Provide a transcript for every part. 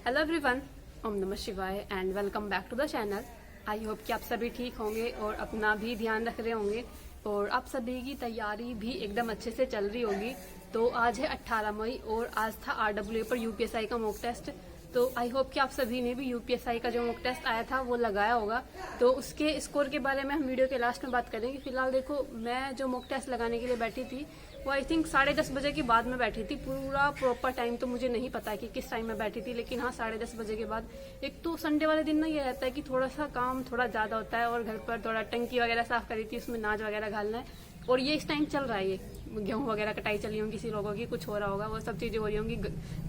Hello everyone, ओम नमः शिवाय and welcome back to the channel. I hope कि आप सभी ठीक होंगे और अपना भी ध्यान रख रहे होंगे और आप सभी की तैयारी भी एकदम अच्छे से चल रही होगी। तो आज है 18 मई और आज था RWA पर यूपीएसआई का मॉक टेस्ट। तो आई होप कि आप सभी ने भी यूपीएसआई का जो मॉक टेस्ट आया था वो लगाया होगा। तो उसके स्कोर के बारे में हम वीडियो के लास्ट में बात करेंगे। फिलहाल देखो, मैं जो मॉक टेस्ट लगाने के लिए बैठी थी वो आई थिंक 10:30 बजे के बाद में बैठी थी। पूरा प्रॉपर टाइम तो मुझे नहीं पता है कि किस टाइम में बैठी थी, लेकिन हाँ 10:30 बजे के बाद। एक तो संडे वाले दिन ना ये रहता है कि थोड़ा सा काम थोड़ा ज्यादा होता है और घर पर थोड़ा टंकी वगैरह साफ करी थी, उसमें नाच वगैरह घालना है। और ये इस टाइम चल रहा है, ये गेहूं वगैरह कटाई चली होंगी, किसी लोगों की कुछ हो रहा होगा, वो सब चीजें हो रही होंगी।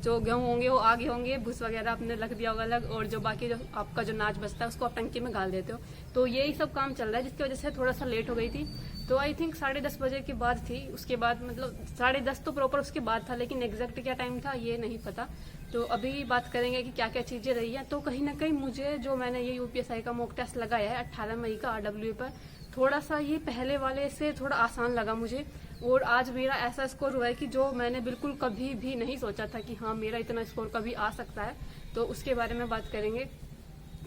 जो गेहूं होंगे वो आगे होंगे, भूस वगैरह आपने रख दिया होगा अलग, और जो बाकी जो आपका जो नाच बचता है उसको आप टंकी में गाल देते हो। तो यही सब काम चल रहा है, जिसकी वजह से थोड़ा सा लेट हो गई थी। तो आई थिंक 10:30 बजे के बाद थी। उसके बाद मतलब 10:30 तो प्रॉपर उसके बाद था, लेकिन एग्जैक्ट क्या टाइम था ये नहीं पता। तो अभी बात करेंगे कि क्या क्या चीजें रही है। तो कहीं ना कहीं मुझे जो मैंने ये यूपीएसआई का मॉक टेस्ट लगाया है 18 मई का RWA पर, थोड़ा सा ये पहले वाले से थोड़ा आसान लगा मुझे। और आज मेरा ऐसा स्कोर हुआ है कि जो मैंने बिल्कुल कभी भी नहीं सोचा था कि हाँ मेरा इतना स्कोर कभी आ सकता है। तो उसके बारे में बात करेंगे।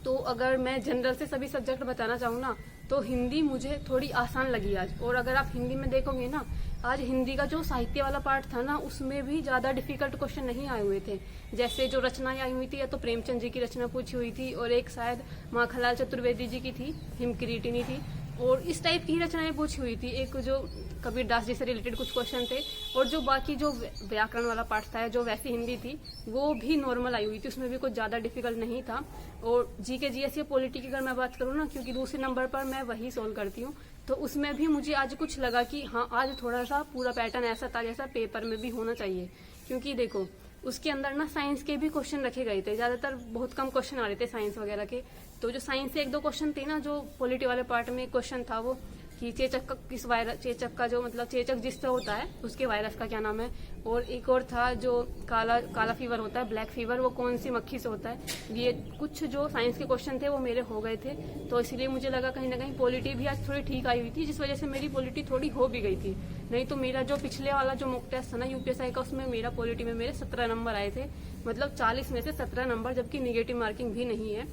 तो अगर मैं जनरल से सभी सब्जेक्ट बताना चाहूँ ना, तो हिंदी मुझे थोड़ी आसान लगी आज। और अगर आप हिंदी में देखोगे ना, आज हिंदी का जो साहित्य वाला पार्ट था ना, उसमें भी ज्यादा डिफिकल्ट क्वेश्चन नहीं आए हुए थे। जैसे जो रचनाएं आई हुई थी, या तो प्रेमचंद जी की रचना पूछी हुई थी और एक शायद माखनलाल चतुर्वेदी जी की थी, हिमकिरीटिनी थी, और इस टाइप की रचनाएं पूछी हुई थी। एक जो कबीर दास जी से रिलेटेड कुछ क्वेश्चन थे, और जो बाकी जो व्याकरण वाला पार्ट था, जो वैसी हिंदी थी, वो भी नॉर्मल आई हुई थी, उसमें भी कुछ ज्यादा डिफिकल्ट नहीं था। और जीके जीएस या पॉलिटी की अगर मैं बात करूँ ना, क्योंकि दूसरे नंबर पर मैं वही सोल्व करती हूँ, तो उसमें भी मुझे आज कुछ लगा कि हाँ आज थोड़ा सा पूरा पैटर्न ऐसा था जैसा पेपर में भी होना चाहिए। क्योंकि देखो, उसके अंदर ना साइंस के भी क्वेश्चन रखे गए थे, ज्यादातर बहुत कम क्वेश्चन आ रहे थे साइंस वगैरह के। तो जो साइंस से 1-2 क्वेश्चन थे ना, जो पॉलिटी वाले पार्ट में क्वेश्चन था वो कि चेचक का किस वायरस, चेचक का जो मतलब चेचक जिससे होता है उसके वायरस का क्या नाम है। और एक और था जो काला फीवर होता है, ब्लैक फीवर, वो कौन सी मक्खी से होता है। ये कुछ जो साइंस के क्वेश्चन थे वो मेरे हो गए थे। तो इसलिए मुझे लगा कहीं ना कहीं पॉलिटी भी आज थोड़ी ठीक आई हुई थी, जिस वजह से मेरी पॉलिटी थोड़ी हो भी गई थी। नहीं तो मेरा जो पिछले वाला जो मॉक टेस्ट था ना यूपीएसआई का, उसमें मेरा पॉलिटी में मेरे 17 नंबर आए थे, मतलब 40 में से 17 नंबर, जबकि निगेटिव मार्किंग भी नहीं है।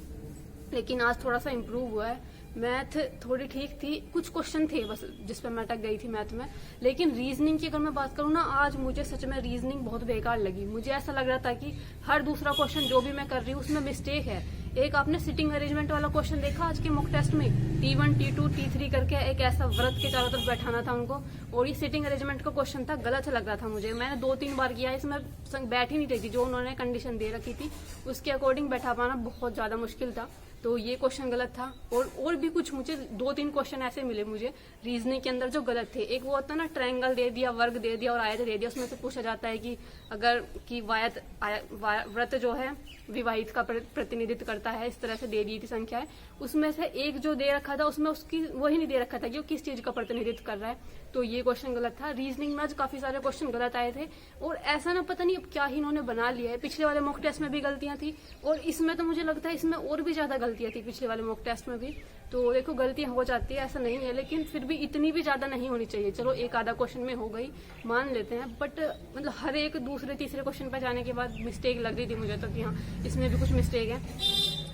लेकिन आज थोड़ा सा इम्प्रूव हुआ है। मैथ थोड़ी ठीक थी, कुछ क्वेश्चन थे बस जिस पे मैं अटक गई थी मैथ में। लेकिन रीजनिंग की अगर मैं बात करूँ ना, आज मुझे सच में रीजनिंग बहुत बेकार लगी। मुझे ऐसा लग रहा था कि हर दूसरा क्वेश्चन जो भी मैं कर रही हूँ उसमें मिस्टेक है। एक आपने सिटिंग अरेंजमेंट वाला क्वेश्चन देखा आज के मॉक टेस्ट में, T1 T2 T3 करके एक ऐसा व्रत के चारों तरफ बैठाना था उनको, और ये सिटिंग अरेंजमेंट का क्वेश्चन था, गलत लग रहा था मुझे। मैंने 2-3 बार किया, इसमें बैठ ही नहीं रही थी। जो उन्होंने कंडीशन दे रखी थी उसके अकॉर्डिंग बैठा पाना बहुत ज्यादा मुश्किल था। तो ये क्वेश्चन गलत था। और भी कुछ मुझे 2-3 क्वेश्चन ऐसे मिले मुझे रीजनिंग के अंदर जो गलत थे। एक वो होता है ना, ट्रायंगल दे दिया, वर्ग दे दिया और आयत दे दिया, उसमें से पूछा जाता है कि अगर कि व्रत जो है विवाहित का प्रतिनिधित्व करता है, इस तरह से दे दी थी संख्याएं। उसमें से एक जो दे रखा था उसमें उसकी वही नहीं दे रखा था कि वो किस चीज का प्रतिनिधित्व कर रहा है। तो ये क्वेश्चन गलत था। रीजनिंग में आज काफी सारे क्वेश्चन गलत आए थे, और ऐसा ना पता नहीं अब क्या ही इन्होंने बना लिया है। पिछले वाले मॉक टेस्ट में भी गलतियां थी, और इसमें तो मुझे लगता है इसमें और भी ज्यादा गलतियां थी पिछले वाले मॉक टेस्ट में भी। तो देखो, गलतियां हो जाती है, ऐसा नहीं है, लेकिन फिर भी इतनी भी ज्यादा नहीं होनी चाहिए। चलो एक आधा क्वेश्चन में हो गई, मान लेते हैं, बट मतलब हर एक दूसरे तीसरे क्वेश्चन पर जाने के बाद मिस्टेक लग रही थी मुझे तो कि हाँ इसमें भी कुछ मिस्टेक है।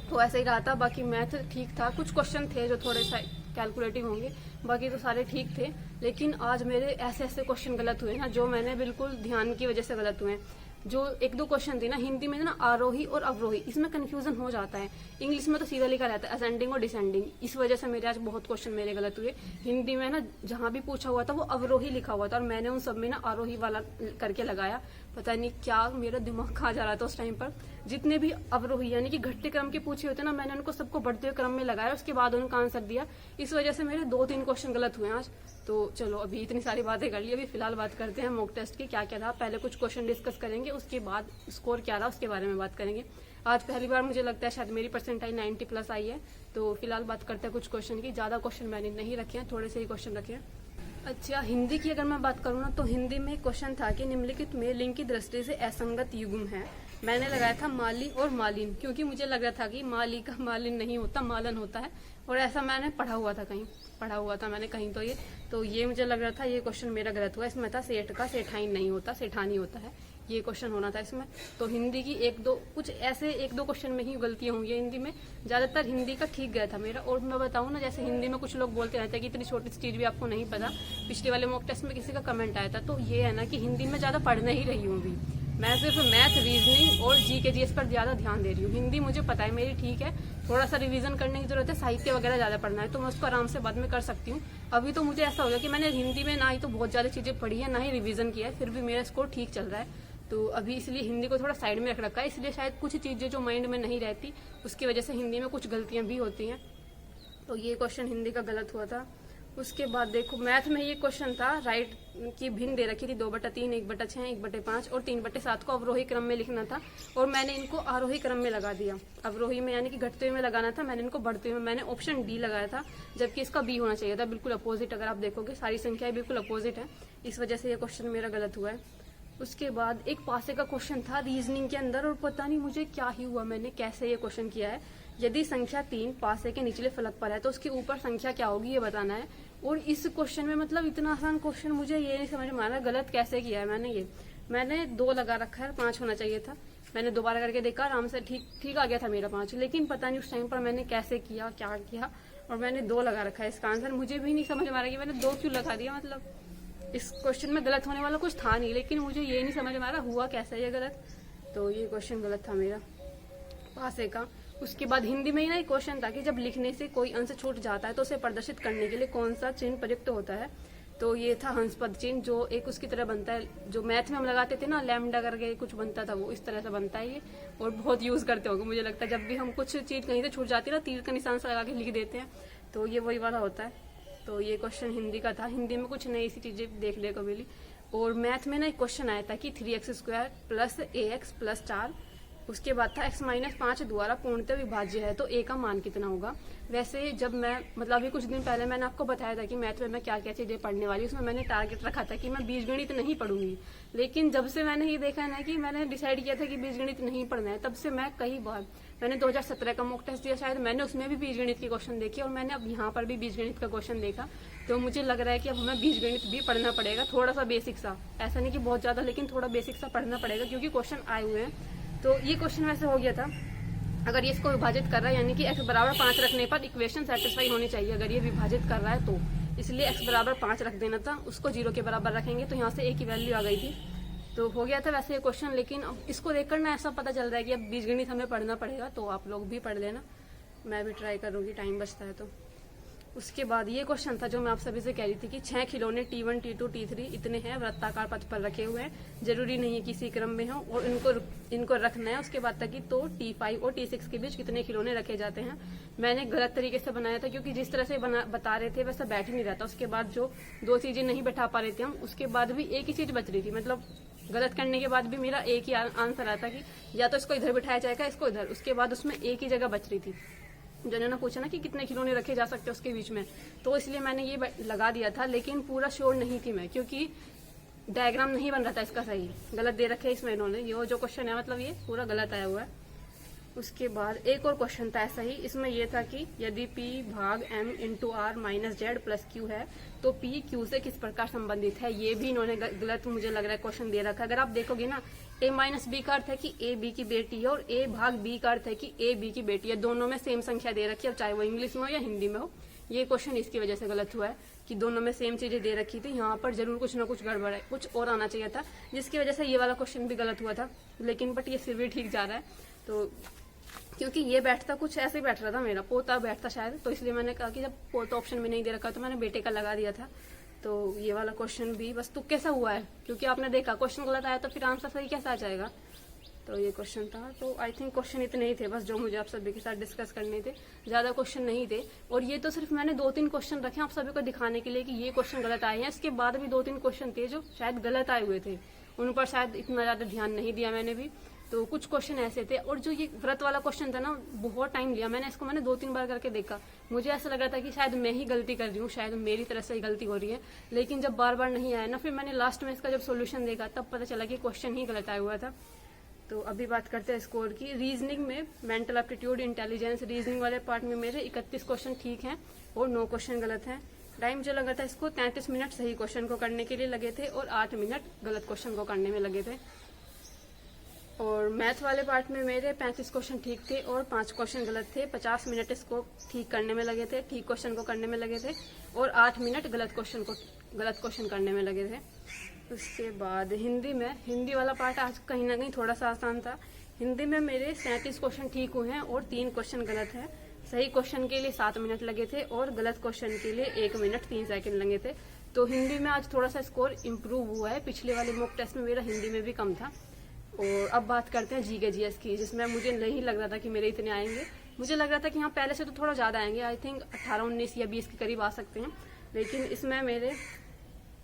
तो ऐसा ही रहा था। बाकी मैथ ठीक था, कुछ क्वेश्चन थे जो थोड़े सा कैलकुलेटिव होंगे, बाकी तो सारे ठीक थे। लेकिन आज मेरे ऐसे ऐसे क्वेश्चन गलत हुए ना, जो मैंने बिल्कुल ध्यान की वजह से गलत हुए। जो 1-2 क्वेश्चन थे ना हिंदी में ना, आरोही और अवरोही, इसमें कंफ्यूजन हो जाता है। इंग्लिश में तो सीधा लिखा रहता है असेंडिंग और डिसेंडिंग, इस वजह से मेरे आज बहुत क्वेश्चन मेरे गलत हुए। हिंदी में ना जहां भी पूछा हुआ था वो अवरोही लिखा हुआ था, और मैंने उन सब में ना आरोही वाला करके लगाया। पता नहीं क्या मेरा दिमाग खा जा रहा था उस टाइम पर। जितने भी अवरोही यानी कि घटते क्रम के पूछे होते ना, मैंने उनको सबको बढ़ते हुए क्रम में लगाया, उसके बाद उनका आंसर दिया। इस वजह से मेरे 2-3 क्वेश्चन गलत हुए आज। तो चलो अभी इतनी सारी बातें कर ली, अभी फिलहाल बात करते हैं मॉक टेस्ट की क्या क्या था। पहले कुछ क्वेश्चन डिस्कस करेंगे, उसके बाद स्कोर क्या रहा उसके बारे में बात करेंगे। आज पहली बार मुझे लगता है शायद मेरी परसेंटाइल 90+ आई है। तो फिलहाल बात करते हैं कुछ क्वेश्चन की। ज्यादा क्वेश्चन मैंने नहीं रखे हैं, थोड़े से ही क्वेश्चन रखे हैं। अच्छा, हिंदी की अगर मैं बात करूँ ना, तो हिंदी में क्वेश्चन था कि निम्नलिखित में लिंग की दृष्टि से असंगत युग्म है। मैंने लगाया था माली और मालिन, क्योंकि मुझे लग रहा था कि माली का मालिन नहीं होता, मालन होता है, और ऐसा मैंने पढ़ा हुआ था मैंने कहीं। तो ये मुझे लग रहा था ये क्वेश्चन मेरा गलत हुआ। इसमें था सेठ का सेठाइन नहीं होता, सेठानी होता है। ये क्वेश्चन होना था इसमें। तो हिंदी की एक दो क्वेश्चन में ही गलतियां हुई है हिंदी में, ज्यादातर हिंदी का ठीक गया था मेरा। और मैं बताऊं ना, जैसे हिंदी में कुछ लोग बोलते रहते हैं कि इतनी छोटी सी चीज भी आपको नहीं पता, पिछले वाले मॉक टेस्ट में किसी का कमेंट आया था। तो ये है ना कि हिंदी में ज्यादा पढ़ने ही रही हूँ अभी, मैं सिर्फ मैथ, रीजनिंग और जीके जीएस पर ज्यादा ध्यान दे रही हूँ। हिंदी मुझे पता है मेरी ठीक है, थोड़ा सा रिवीजन करने की जरूरत है, साहित्य वगैरह ज्यादा पढ़ना है तो मैं उसको आराम से बाद में कर सकती हूँ। अभी तो मुझे ऐसा हो गया कि मैंने हिंदी में ना ही तो बहुत ज्यादा चीजें पढ़ी है, ना ही रिवीजन किया है, फिर भी मेरा स्कोर ठीक चल रहा है। तो अभी इसलिए हिंदी को थोड़ा साइड में रख रखा है, इसलिए शायद कुछ चीजें जो माइंड में नहीं रहती उसकी वजह से हिंदी में कुछ गलतियां भी होती हैं। तो ये क्वेश्चन हिंदी का गलत हुआ था। उसके बाद देखो मैथ में ये क्वेश्चन था, राइट की भिन्न दे रखी थी 2/3, 1/6, 1/5 और 3/7 को अवरोही क्रम में लिखना था, और मैंने इनको आरोही क्रम में लगा दिया। अवरोही में यानी कि घटते हुए में लगाना था, मैंने इनको बढ़ते हुए, मैंने ऑप्शन डी लगाया था, जबकि इसका बी होना चाहिए था, बिल्कुल अपोजिट। अगर आप देखोगे सारी संख्याएं बिल्कुल अपोजिट है, इस वजह से ये क्वेश्चन मेरा गलत हुआ है। उसके बाद एक पासे का क्वेश्चन था रीजनिंग के अंदर, और पता नहीं मुझे क्या ही हुआ, मैंने कैसे ये क्वेश्चन किया है। यदि संख्या 3 पासे के निचले फलक पर है तो उसके ऊपर संख्या क्या होगी ये बताना है। और इस क्वेश्चन में मतलब इतना आसान क्वेश्चन मुझे ये नहीं समझ में आ रहा गलत कैसे किया है मैंने 2 लगा रखा है, 5 होना चाहिए था। मैंने दोबारा करके देखा, आराम से ठीक आ गया था मेरा 5, लेकिन पता नहीं उस टाइम पर मैंने कैसे किया, क्या किया, और मैंने 2 लगा रखा है इसका आंसर। मुझे भी नहीं समझ में आ रहा कि मैंने 2 क्यों लगा दिया, मतलब इस क्वेश्चन में गलत होने वाला कुछ था नहीं, लेकिन मुझे ये नहीं समझ में आ रहा हुआ कैसे ये गलत। तो ये क्वेश्चन गलत था मेरा पासे का। उसके बाद हिंदी में ही ना एक क्वेश्चन था कि जब लिखने से कोई अंश छूट जाता है तो उसे प्रदर्शित करने के लिए कौन सा चिन्ह प्रयुक्त होता है। तो ये था हंसपद चिन्ह, जो एक उसकी तरह बनता है, जो मैथ में हम लगाते थे ना, लैम्डा करके कुछ बनता था, वो इस तरह से बनता है ये, और बहुत यूज करते होंगे मुझे लगता है। जब भी हम कुछ चीज कहीं से छूट जाती है ना, तीर का निशान से लगा के लिख देते हैं, तो ये वही वाला होता है। तो ये क्वेश्चन हिंदी का था। हिंदी में कुछ नई सी चीजें देखने को मिली। और मैथ में ना एक क्वेश्चन आया था कि 3x² + ax + 4, उसके बाद था x-5 द्वारा पूर्णतः विभाज्य है तो a का मान कितना होगा। वैसे जब मैं मतलब अभी कुछ दिन पहले मैंने आपको बताया था कि मैथ में मैं क्या क्या चीजें पढ़ने वाली, उसमें मैंने टारगेट रखा था कि मैं बीजगणित नहीं पढ़ूंगी। लेकिन जब से मैंने ये देखा है ना कि मैंने डिसाइड किया था कि बीजगणित नहीं पढ़ना है, तब से मैं कई बार, मैंने 2017 का मॉक टेस्ट दिया शायद, मैंने उसमें भी बीजगणित के क्वेश्चन देखे, और मैंने अब यहाँ पर भी बीजगणित का क्वेश्चन देखा। तो मुझे लग रहा है कि अब हमें बीजगणित भी पढ़ना पड़ेगा, थोड़ा सा बेसिक सा, ऐसा नहीं कि बहुत ज्यादा, लेकिन थोड़ा बेसिक सा पढ़ना पड़ेगा, क्योंकि क्वेश्चन आए हुए हैं। तो ये क्वेश्चन वैसे हो गया था, अगर ये इसको विभाजित कर रहा है यानी कि x = 5 रखने पर इक्वेशन सेटिस्फाई होनी चाहिए, अगर ये विभाजित कर रहा है तो, इसलिए x = 5 रख देना था, उसको 0 के बराबर रखेंगे तो यहाँ से a की वैल्यू आ गई थी, तो हो गया था वैसे ये क्वेश्चन। लेकिन अब इसको देखकर ना ऐसा पता चल रहा है कि अब बीजगणित हमें पढ़ना पड़ेगा, तो आप लोग भी पढ़ लेना, मैं भी ट्राई करूंगी, टाइम बचता है तो। उसके बाद ये क्वेश्चन था जो मैं आप सभी से कह रही थी कि 6 खिलौने T1, T2, T3 इतने हैं, वृत्ताकार पथ पर रखे हुए हैं, जरूरी नहीं है किसी क्रम में हो, और इनको रखना है। उसके बाद तक कि तो T5 और T6 के बीच कितने खिलौने रखे जाते हैं। मैंने गलत तरीके से बनाया था, क्योंकि जिस तरह से बता रहे थे वैसा बैठ ही नहीं रहा था। उसके बाद जो 2 चीजें नहीं बैठा पा रहे थे हम, उसके बाद भी एक ही चीज बच रही थी, मतलब गलत करने के बाद भी मेरा एक ही आंसर आता कि या तो इसको इधर बिठाया जाएगा, इसको इधर, उसके बाद उसमें एक ही जगह बच रही थी। जिन्होंने पूछा ना कि कितने खिलौने रखे जा सकते हैं उसके बीच में, तो इसलिए मैंने ये लगा दिया था, लेकिन पूरा श्योर नहीं थी मैं, क्योंकि डायग्राम नहीं बन रहा था इसका सही, गलत दे रखे इसमें इन्होंने, ये जो क्वेश्चन है मतलब ये पूरा गलत आया हुआ है। उसके बाद एक और क्वेश्चन था ऐसा ही, इसमें यह था कि यदि P भाग M × R - Z + Q है तो P Q से किस प्रकार संबंधित है। ये भी इन्होंने गलत मुझे लग रहा है क्वेश्चन दे रखा है। अगर आप देखोगे ना, A - B का अर्थ है कि A B की बेटी है, और A भाग B का अर्थ है कि A B की बेटी है, दोनों में सेम संख्या दे रखी है, चाहे वो इंग्लिश में हो या हिंदी में हो। ये क्वेश्चन इसकी वजह से गलत हुआ है कि दोनों में सेम चीजें दे रखी थी, यहाँ पर जरूर कुछ ना कुछ गड़बड़ है, कुछ और आना चाहिए था, जिसकी वजह से ये वाला क्वेश्चन भी गलत हुआ था। लेकिन बट ये फिर भी ठीक जा रहा है, तो क्योंकि ये बैठता कुछ ऐसे ही बैठ रहा था, मेरा पोता बैठता शायद, तो इसलिए मैंने कहा कि जब पोता ऑप्शन में नहीं दे रखा तो मैंने बेटे का लगा दिया था। तो ये वाला क्वेश्चन भी बस तुक्के सा हुआ है, क्योंकि आपने देखा क्वेश्चन गलत आया तो फिर आंसर सही कैसे आ जाएगा। तो ये क्वेश्चन था। तो आई थिंक क्वेश्चन इतने ही थे बस जो मुझे आप सभी के साथ डिस्कस करने थे, ज्यादा क्वेश्चन नहीं थे। और ये तो सिर्फ मैंने 2-3 क्वेश्चन रखे आप सभी को दिखाने के लिए कि ये क्वेश्चन गलत आए हैं। इसके बाद भी 2-3 क्वेश्चन थे जो शायद गलत आए हुए थे, उन पर शायद इतना ज्यादा ध्यान नहीं दिया मैंने भी। तो कुछ क्वेश्चन ऐसे थे, और जो ये व्रत वाला क्वेश्चन था ना, बहुत टाइम लिया मैंने इसको, मैंने 2-3 बार करके देखा। मुझे ऐसा लग रहा था कि शायद मैं ही गलती कर रही हूँ, शायद मेरी तरफ से ही गलती हो रही है। लेकिन जब बार बार नहीं आया ना, फिर मैंने लास्ट में इसका जब सोल्यूशन देखा तब पता चला कि क्वेश्चन ही गलत आया हुआ था। तो अभी बात करते हैं स्कोर की। रीजनिंग में मेंटल एप्टीट्यूड, इंटेलिजेंस, रीजनिंग वाले पार्ट में मेरे 31 क्वेश्चन ठीक हैं और 9 क्वेश्चन गलत हैं। टाइम जो लगा था इसको 33 मिनट सही क्वेश्चन को करने के लिए लगे थे और 8 मिनट गलत क्वेश्चन को करने में लगे थे। और मैथ वाले पार्ट में मेरे 35 क्वेश्चन ठीक थे और 5 क्वेश्चन गलत थे। 50 मिनट इसको ठीक करने में लगे थे, ठीक क्वेश्चन को करने में लगे थे, और 8 मिनट गलत क्वेश्चन करने में लगे थे। उसके बाद हिंदी वाला पार्ट आज कहीं ना कहीं थोड़ा सा आसान था। हिंदी में मेरे 37 क्वेश्चन ठीक हुए हैं और 3 क्वेश्चन गलत है। सही क्वेश्चन के लिए 7 मिनट लगे थे और गलत क्वेश्चन के लिए 1 मिनट 3 सेकंड लगे थे। तो हिंदी में आज थोड़ा सा स्कोर इम्प्रूव हुआ है। पिछले वाले मॉक टेस्ट में मेरा हिंदी में भी कम था। और अब बात करते हैं जीके जीएस की, जिसमें मुझे नहीं लग रहा था कि मेरे इतने आएंगे। मुझे लग रहा था कि हाँ पहले से तो थोड़ा ज़्यादा आएंगे, आई थिंक 18, 19 या 20 के करीब आ सकते हैं। लेकिन इसमें मेरे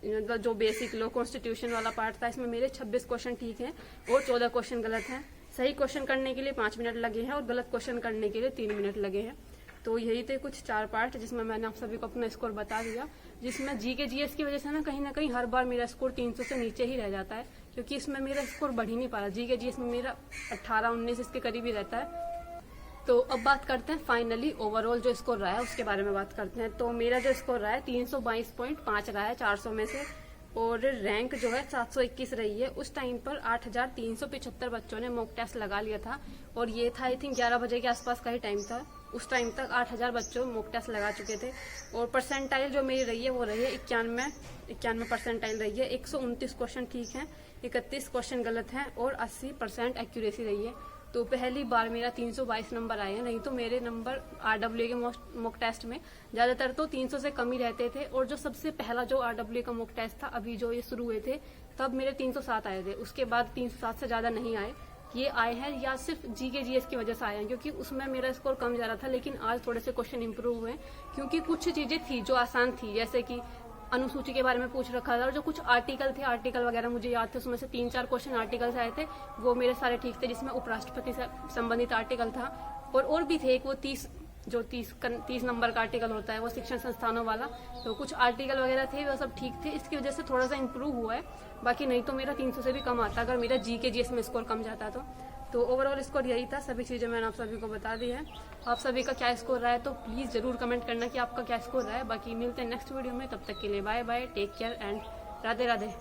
जो बेसिक लॉ कॉन्स्टिट्यूशन वाला पार्ट था, इसमें मेरे 26 क्वेश्चन ठीक हैं और 14 क्वेश्चन गलत हैं। सही क्वेश्चन करने के लिए 5 मिनट लगे हैं और गलत क्वेश्चन करने के लिए 3 मिनट लगे हैं। तो यही थे कुछ 4 पार्ट जिसमें मैंने आप सभी को अपना स्कोर बता दिया। जिसमें जीके जीएस की वजह से ना कहीं हर बार मेरा स्कोर 300 से नीचे ही रह जाता है, क्योंकि इसमें मेरा स्कोर बढ़ ही नहीं पा रहा। जीके जीएस में मेरा 18, 19 इसके करीब ही रहता है। तो अब बात करते हैं फाइनली ओवरऑल जो स्कोर रहा है उसके बारे में बात करते हैं। तो मेरा जो स्कोर रहा है 322.5 रहा है 400 में से, और रैंक जो है 721 रही है। उस टाइम पर 8375 बच्चों ने मॉक टेस्ट लगा लिया था, और ये था आई थिंक 11 बजे के आसपास का ही टाइम था। उस टाइम तक 8000 बच्चों मॉक टेस्ट लगा चुके थे। और परसेंटाइल जो मेरी रही है वो रही है 91 परसेंटाइल रही है। 129 क्वेश्चन ठीक हैं, 31 क्वेश्चन गलत हैं और 80% एक्यूरेसी रही है। तो पहली बार मेरा 322 नंबर आए हैं। नहीं तो मेरे नंबर RWA के मॉक टेस्ट में ज़्यादातर तो 300 से कम ही रहते थे। और जो सबसे पहला जो RWA का मॉक टेस्ट था, अभी जो ये शुरू हुए थे, तब मेरे 307 आए थे। उसके बाद 307 से ज़्यादा नहीं आए। ये आए हैं या सिर्फ जीके जीएस की वजह से आए हैं, क्योंकि उसमें मेरा स्कोर कम जा रहा था। लेकिन आज थोड़े से क्वेश्चन इंप्रूव हुए, क्योंकि कुछ चीज़ें थी जो आसान थी, जैसे कि अनुसूची के बारे में पूछ रखा था, और जो कुछ आर्टिकल वगैरह मुझे याद थे, उसमें से 3-4 क्वेश्चन आर्टिकल से आए थे, वो मेरे सारे ठीक थे। जिसमें उपराष्ट्रपति से संबंधित आर्टिकल था, और भी थे एक वो 30 नंबर का आर्टिकल होता है, वो शिक्षण संस्थानों वाला। तो कुछ आर्टिकल वगैरह थे, वो सब ठीक थे। इसकी वजह से थोड़ा सा इम्प्रूव हुआ है। बाकी नहीं तो मेरा 300 से भी कम आता अगर मेरा जीके जीएस में स्कोर कम जाता तो ओवरऑल स्कोर यही था। सभी चीज़ें मैंने आप सभी को बता दी है। आप सभी का क्या स्कोर रहा है तो प्लीज़ ज़रूर कमेंट करना कि आपका क्या स्कोर रहा है। बाकी मिलते हैं नेक्स्ट वीडियो में, तब तक के लिए bye bye, take care and Radhe Radhe.